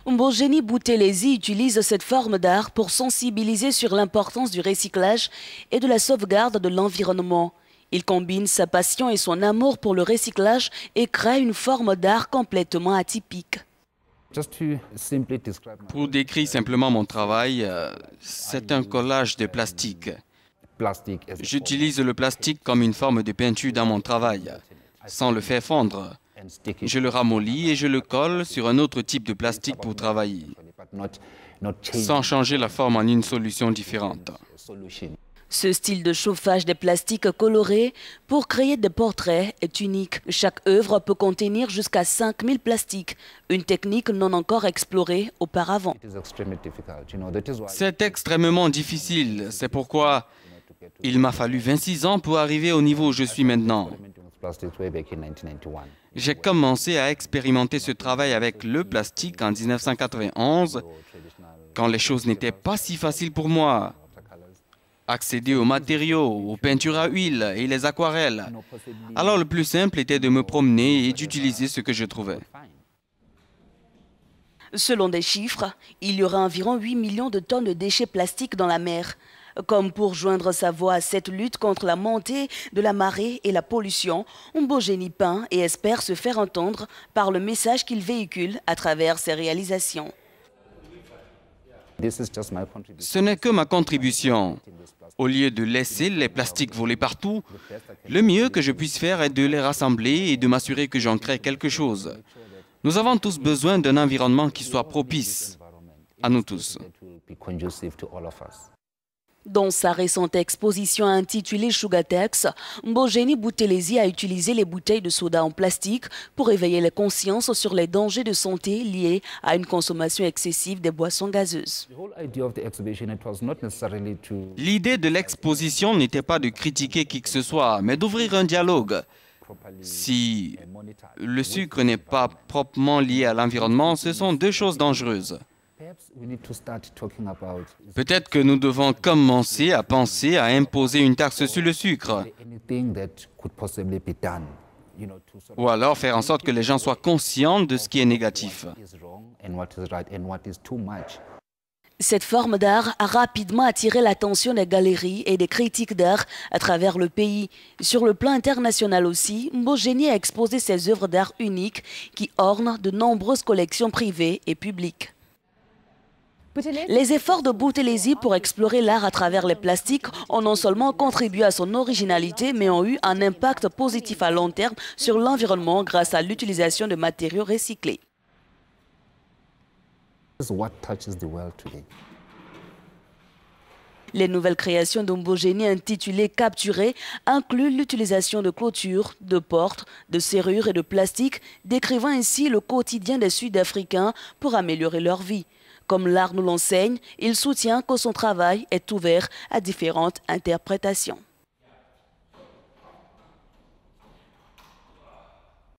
Mbogeni Buthelezi utilise cette forme d'art pour sensibiliser sur l'importance du recyclage et de la sauvegarde de l'environnement. Il combine sa passion et son amour pour le recyclage et crée une forme d'art complètement atypique. Pour décrire simplement mon travail, c'est un collage de plastique. J'utilise le plastique comme une forme de peinture dans mon travail, sans le faire fondre. Je le ramollis et je le colle sur un autre type de plastique pour travailler, sans changer la forme en une solution différente. Ce style de chauffage des plastiques colorés pour créer des portraits est unique. Chaque œuvre peut contenir jusqu'à 5000 plastiques, une technique non encore explorée auparavant. C'est extrêmement difficile, c'est pourquoi il m'a fallu 26 ans pour arriver au niveau où je suis maintenant. J'ai commencé à expérimenter ce travail avec le plastique en 1991, quand les choses n'étaient pas si faciles pour moi. Accéder aux matériaux, aux peintures à huile et les aquarelles. Alors le plus simple était de me promener et d'utiliser ce que je trouvais. Selon des chiffres, il y aura environ 8 millions de tonnes de déchets plastiques dans la mer. Comme pour joindre sa voix à cette lutte contre la montée de la marée et la pollution, Mbogeni peint et espère se faire entendre par le message qu'il véhicule à travers ses réalisations. Ce n'est que ma contribution. Au lieu de laisser les plastiques voler partout, le mieux que je puisse faire est de les rassembler et de m'assurer que j'en crée quelque chose. Nous avons tous besoin d'un environnement qui soit propice à nous tous. Dans sa récente exposition intitulée Sugatex, Mbogeni Buthelezi a utilisé les bouteilles de soda en plastique pour éveiller les consciences sur les dangers de santé liés à une consommation excessive des boissons gazeuses. L'idée de l'exposition n'était pas de critiquer qui que ce soit, mais d'ouvrir un dialogue. Si le sucre n'est pas proprement lié à l'environnement, ce sont deux choses dangereuses. Peut-être que nous devons commencer à penser à imposer une taxe sur le sucre. Ou alors faire en sorte que les gens soient conscients de ce qui est négatif. Cette forme d'art a rapidement attiré l'attention des galeries et des critiques d'art à travers le pays. Sur le plan international aussi, Mbogeni a exposé ses œuvres d'art uniques qui ornent de nombreuses collections privées et publiques. Les efforts de Buthelezi pour explorer l'art à travers les plastiques ont non seulement contribué à son originalité, mais ont eu un impact positif à long terme sur l'environnement grâce à l'utilisation de matériaux recyclés. Les nouvelles créations d'Mbogeni intitulées « Capturées » incluent l'utilisation de clôtures, de portes, de serrures et de plastique, décrivant ainsi le quotidien des Sud-Africains pour améliorer leur vie. Comme l'art nous l'enseigne, il soutient que son travail est ouvert à différentes interprétations.